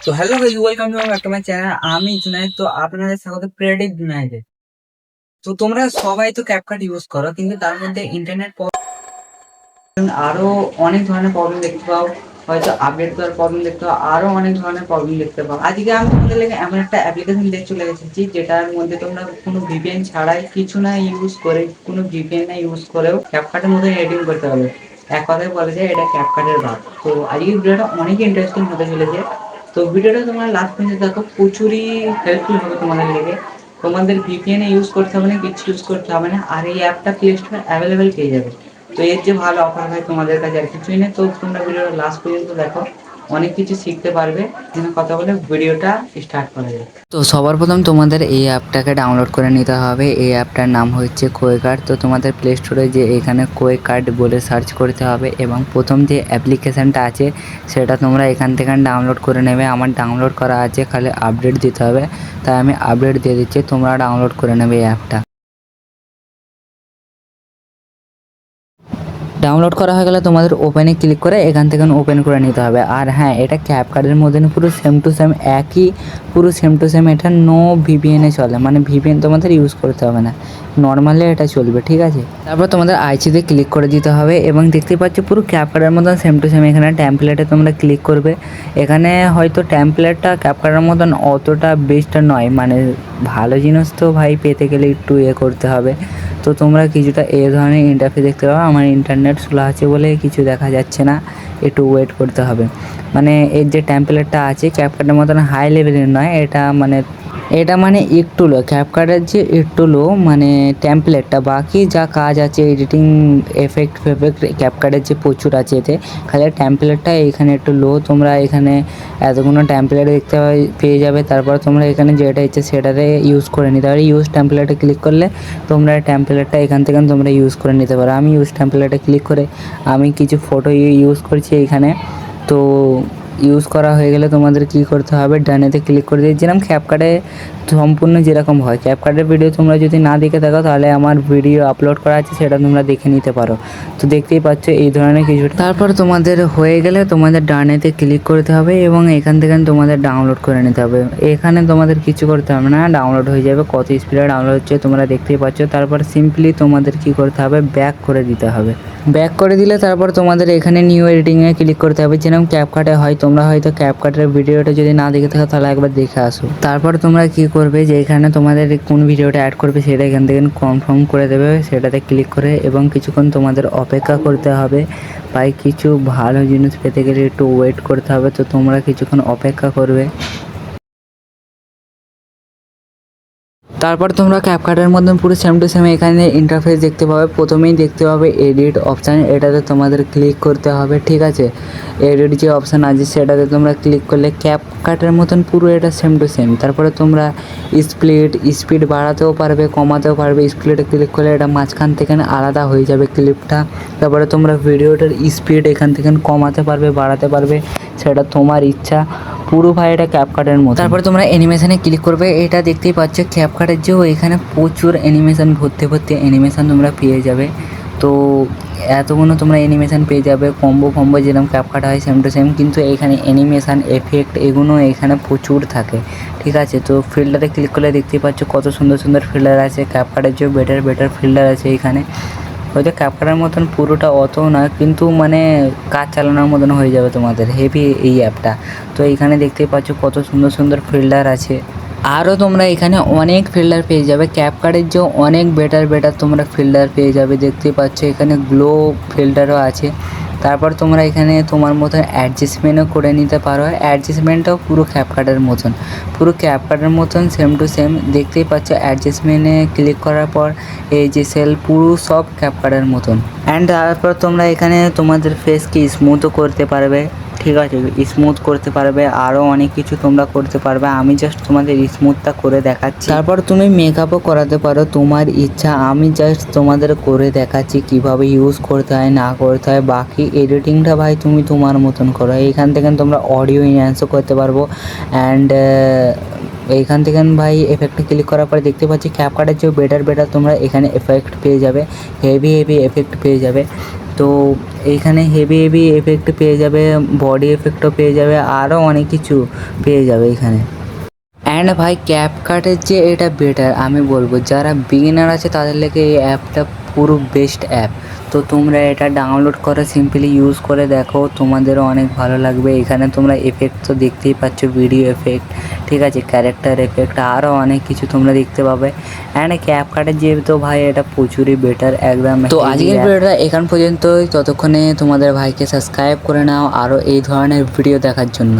তো hello guys, welcome to back to my channel. আমি জুনাইদ। তো আপনাদের স্বাগত প্রেডিক্ট জুনাইদে। তো তোমরা সবাই তো ক্যাপকাট ইউজ করো, কিন্তু তার মধ্যে ইন্টারনেট আরো অনেক ধরনের প্রবলেম দেখতে পাও, হয়তো আপডেট করার প্রবলেম দেখতে পাও, আরো অনেক ধরনের প্রবলেম দেখতে পাও। আজকে আমি তোমাদের লেগে এমন একটা অ্যাপ্লিকেশন দিয়ে চলে এসেছি, যেটার মধ্যে তোমরা কোনো ভিপিএন ছাড়াই, কিছু না ইউজ করে, কোনো ভিপিএন না ইউজ করেও ক্যাপকাটের মধ্যে এডিটিং করতে পারবে। এক কথায় বলে যায় এটা ক্যাপকাটের ভাগ। তো আজকের ভিডিওটা অনেক ইন্টারেস্টিং হতে চলেছে। তো ভিডিওটা তোমরা লাস্ট পর্যন্ত দেখো, প্রচুরই হেল্পফুল হবে তোমাদের লেগে। তোমাদের ভিপিএন ইউজ করতে হবে না, কিছু ইউজ করতে হবে না, আর এই অ্যাপটা প্লে স্টোরে অ্যাভেলেবেল পেয়ে যাবে। তো এর যে ভালো অফার হয় তোমাদের কাছে আর কিছুই নেই। তো তোমরা ভিডিওটা লাস্ট পর্যন্ত দেখো, অনেক কিছু শিখতে পারবে। কথা বলে ভিডিওটা স্টার্ট করা যায়। তো সবার প্রথম তোমাদের এই অ্যাপটাকে ডাউনলোড করে নিতে হবে। এই অ্যাপটার নাম হচ্ছে কোয়েকার্ড। তো তোমাদের প্লে স্টোরে যে এখানে কোয়েকার্ড বলে সার্চ করতে হবে, এবং প্রথম যে অ্যাপ্লিকেশানটা আছে সেটা তোমরা এখান থেকে ডাউনলোড করে নেবে। আমার ডাউনলোড করা আছে, খালি আপডেট দিতে হবে, তাই আমি আপডেট দিয়ে দিচ্ছি। তোমরা ডাউনলোড করে নেবে এই অ্যাপটা। ডাউনলোড করা হয়ে গেলে তোমাদের ওপেনে ক্লিক করে এখান থেকে ওপেন করে নিতে হবে। আর হ্যাঁ, এটা ক্যাপকার্ডের মধ্যে পুরো সেম টু সেম একই, পুরো সেম টু সেম। এটা নো ভিপিএনে চলে, মানে ভিপিএন তোমাদের ইউজ করতে হবে না, নর্মালি এটা চলবে, ঠিক আছে। তারপর তোমাদের আইচিতে ক্লিক করে দিতে হবে, এবং দেখতে পাচ্ছ পুরো ক্যাপকার্ডের মতন সেম টু সেম। এখানে ট্যাম্পলেটে তোমরা ক্লিক করবে। এখানে হয়তো ট্যাম্পলেটটা ক্যাপকার্ডের মতন অতটা বেস্ট নয়, মানে ভালো জিনিস তো ভাই পেতে গেলে একটু করতে হবে। তো তোমরা কিছুটা এই ধরনের ইন্টারফেস দেখতে পাবে। আমার ইন্টারনেট স্লো আছে বলে কিছু দেখা যাচ্ছে না, একটু ওয়েট করতে হবে। মানে এর যে ট্যাম্পলেটটা আছে ক্যাপকাটের মতন হাই লেভেলের নয়, এটা মানে একটু লো, ক্যাপকাটের যে একটু লো মানে ট্যাম্পলেটটা। বাকি যা কাজ আছে এডিটিং এফেক্ট ক্যাপকাটের যে প্রচুর আছে, এতে খালি ট্যাম্পলেটটা এখানে একটু লো। তোমরা এখানে এতগুলো ট্যাম্পলেট দেখতে পেয়ে যাবে। তারপর তোমরা এখানে যেটা ইচ্ছে সেটাতে ইউজ করে নিতে পারো। ইউজ ট্যাম্পলেটে ক্লিক করলে তোমরা ট্যাম্পলেটটা এখান থেকে তোমরা ইউজ করে নিতে পারো। আমি ইউজ ট্যাম্পলেটে ক্লিক করে আমি কিছু ফটো ইউজ করছি এখানে। তো ইউজ করা হয়ে গেলে তোমাদের কি করতে হবে, ডানেতে ক্লিক করে দিয়েছিলাম। ক্যাপকাটে সম্পূর্ণ যেরকম হয়, ক্যাপকাটের ভিডিও তোমরা যদি না দেখে থাকো তাহলে আমার ভিডিও আপলোড করা আছে, সেটা তোমরা দেখে নিতে পারো। তো দেখতেই পাচ্ছ এই ধরনের কিছু। তারপর তোমাদের হয়ে গেলে তোমাদের ডানেতে ক্লিক করতে হবে, এবং এখান থেকে তোমাদের ডাউনলোড করে নিতে হবে। এখানে তোমাদের কিছু করতে হবে না, ডাউনলোড হয়ে যাবে। কত স্পিডে ডাউনলোড হচ্ছে তোমরা দেখতেই পাচ্ছ। তারপর সিম্পলি তোমাদের কি করতে হবে, ব্যাক করে দিতে হবে। ব্যাক করে দিলে তারপর তোমাদের এখানে নিউ এডিটিংয়ে ক্লিক করতে হবে, যেরকম ক্যাপকাটে হয়। তোমরা হয়তো ক্যাপকাটের ভিডিওটা যদি না দেখে থাকো তাহলে একবার দেখে আসো। তারপর তোমরা কি করবে, যে এখানে তোমাদের কোন ভিডিওটা অ্যাড করবে সেটা এখান থেকে কনফার্ম করে দেবে, সেটাতে ক্লিক করে, এবং কিছুক্ষণ তোমাদের অপেক্ষা করতে হবে। ভাই কিছু ভালো জিনিস পেতে গেলে একটু ওয়েট করতে হবে। তো তোমরা কিছুক্ষণ অপেক্ষা করবে। তারপর তোমরা ক্যাপকাটের মধ্যে পুরো সেম টু সেম এখানে ইন্টারফেস দেখতে পাবে। প্রথমেই দেখতে পাবে এডিট অপশান, এটাতে তোমাদের ক্লিক করতে হবে, ঠিক আছে। এডিট যে অপশান আছে সেটাতে তোমরা ক্লিক করলে ক্যাপকাটের মতন পুরো এটা সেম টু সেম। তারপরে তোমরা স্পিড বাড়াতেও পারবে, কমাতেও পারবে। স্প্লিটে ক্লিক করলে এটা মাঝখান থেকে আলাদা হয়ে যাবে ক্লিপটা। তারপরে তোমরা ভিডিওটার স্পিড এখান থেকে কমাতে পারবে, বাড়াতে পারবে, সেটা তোমার ইচ্ছা। পুরো ভাই এটা ক্যাপকাটের মতো। তারপরে তোমরা অ্যানিমেশনে ক্লিক করবে। এটা দেখতেই পাচ্ছ ক্যাপকাটের যে এখানে প্রচুর অ্যানিমেশন, ভর্তি অ্যানিমেশন তোমরা পেয়ে যাবে। তো এতগুলো তোমরা অ্যানিমেশন পেয়ে যাবে, কম্বো যেরকম ক্যাপকাট হয় সেম টু সেম, কিন্তু এখানে অ্যানিমেশন এফেক্ট এগুলো এখানে প্রচুর থাকে, ঠিক আছে। তো ফিল্টারে ক্লিক করলে দেখতেই পাচ্ছ কত সুন্দর সুন্দর ফিল্টার আছে। ক্যাপকাটের যে বেটার ফিল্টার আছে এখানে। হয়তো ক্যাপকাটের মতন পুরোটা অত না, কিন্তু মানে কাজ চালানোর মতন হয়ে যাবে তোমাদের, হেভি এই অ্যাপটা। তো এইখানে দেখতেই পাচ্ছ কত সুন্দর সুন্দর ফিল্টার আছে। আরও তোমরা এখানে অনেক ফিল্টার পেয়ে যাবে। ক্যাপকাটের যে অনেক বেটার তোমরা ফিল্টার পেয়ে যাবে, দেখতেই পাচ্ছ এখানে গ্লো ফিল্টারও আছে। তারপর তোমরা এখানে তোমার মতন অ্যাডজাস্টমেন্টও করে নিতে পারো। অ্যাডজাস্টমেন্টটাও পুরো ক্যাপকাটের মতন সেম টু সেম। দেখতেই পাচ্ছ অ্যাডজাস্টমেন্টে ক্লিক করার পর এই যে সেল পুরো সব ক্যাপকাটের মতন। অ্যান্ড তারপর তোমরা এখানে তোমাদের ফেসকে স্মুথও করতে পারবে, ঠিক আছে, স্মুথ করতে পারবে, আরও অনেক কিছু তোমরা করতে পারবে। আমি জাস্ট তোমাদের স্মুথটা করে দেখাচ্ছি। তারপর তুমি মেকআপও করাতে পারো, তোমার ইচ্ছা। আমি জাস্ট তোমাদের করে দেখাচ্ছি কিভাবে ইউজ করতে হয় না করতে হয়। বাকি এডিটিংটা ভাই তুমি তোমার মতন করো। এইখান থেকে তোমরা অডিও এনহ্যান্সও করতে পারবো। অ্যান্ড এইখান থেকে ভাই এফেক্টে ক্লিক করার পরে দেখতে পাচ্ছি ক্যাপকাটের যে বেটার তোমরা এখানে এফেক্ট পেয়ে যাবে, হেভি এফেক্ট পেয়ে যাবে। তো এইখানে হেভি হেভি এফেক্ট পেয়ে যাবে, বডি এফেক্টও পেয়ে যাবে, আরও অনেক কিছু পেয়ে যাবে এখানে। অ্যান্ড ভাই ক্যাপকাটের যে এটা বেটার আমি বলবো, যারা বিগিনার আছে তাদের লেগে এই অ্যাপটা পুরো বেস্ট অ্যাপ। তো তোমরা এটা ডাউনলোড করে সিম্পলি ইউজ করে দেখো, তোমাদেরও অনেক ভালো লাগবে। এখানে তোমরা এফেক্ট তো দেখতেই পাচ্ছ, ভিডিও এফেক্ট, ঠিক আছে, ক্যারেক্টার এফেক্ট, আরও অনেক কিছু তোমরা দেখতে পাবে। অ্যান্ড ক্যাপকাটের যেহেতু ভাই এটা প্রচুরই বেটার একদম। তো আজকের ভিডিওটা এখান পর্যন্তই, ততক্ষণে তোমাদের ভাইকে সাবস্ক্রাইব করে নাও আরও এই ধরনের ভিডিও দেখার জন্য।